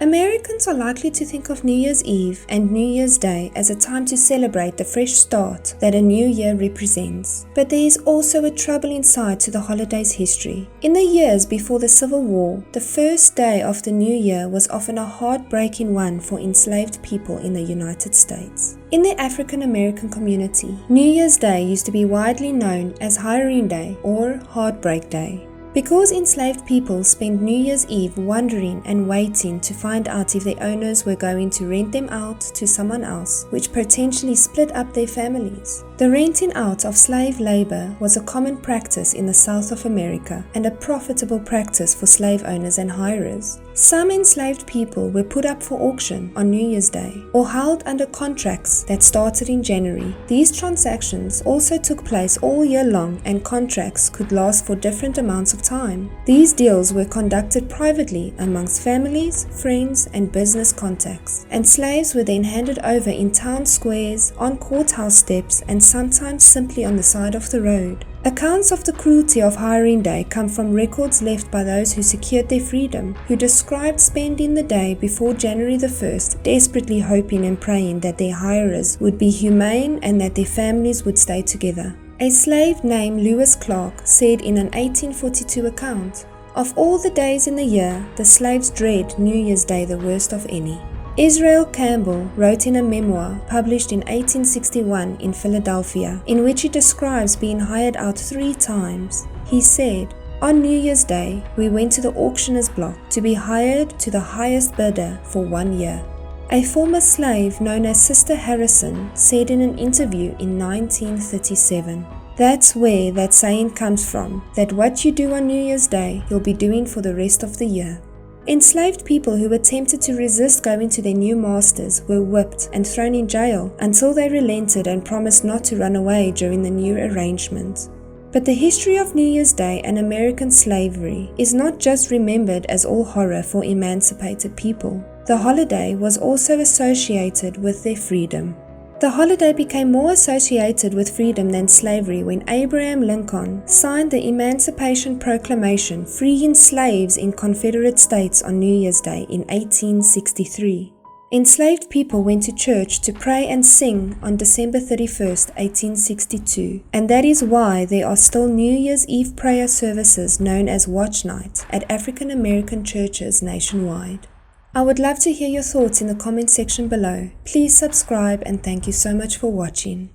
Americans are likely to think of New Year's Eve and New Year's Day as a time to celebrate the fresh start that a new year represents. But there is also a troubling side to the holiday's history. In the years before the Civil War, the first day of the new year was often a heartbreaking one for enslaved people in the United States. In the African American community, New Year's Day used to be widely known as Heartbreak Day or Heartbreak Day. Because enslaved people spent New Year's Eve wondering and waiting to find out if their owners were going to rent them out to someone else, which potentially split up their families. The renting out of slave labor was a common practice in the South of America and a profitable practice for slave owners and hirers. Some enslaved people were put up for auction on New Year's Day or held under contracts that started in January. These transactions also took place all year long and contracts could last for different amounts of time. These deals were conducted privately amongst families, friends, and business contacts, and slaves were then handed over in town squares, on courthouse steps, and sometimes simply on the side of the road. Accounts of the cruelty of Hiring Day come from records left by those who secured their freedom, who described spending the day before January the 1st, desperately hoping and praying that their hirers would be humane and that their families would stay together. A slave named Lewis Clark said in an 1842 account, "Of all the days in the year, the slaves dread New Year's Day the worst of any." Israel Campbell wrote in a memoir published in 1861 in Philadelphia, in which he describes being hired out 3 times. He said, "On New Year's Day, we went to the auctioneer's block to be hired to the highest bidder for 1 year." A former slave known as Sister Harrison said in an interview in 1937, "That's where that saying comes from, that what you do on New Year's Day, you'll be doing for the rest of the year." Enslaved people who attempted to resist going to their new masters were whipped and thrown in jail until they relented and promised not to run away during the new arrangement. But the history of New Year's Day and American slavery is not just remembered as all horror for emancipated people. The holiday was also associated with their freedom. The holiday became more associated with freedom than slavery when Abraham Lincoln signed the Emancipation Proclamation freeing slaves in Confederate states on New Year's Day in 1863. Enslaved people went to church to pray and sing on December 31st, 1862, and that is why there are still New Year's Eve prayer services known as Watch Night at African American churches nationwide. I would love to hear your thoughts in the comment section below. Please subscribe and thank you so much for watching.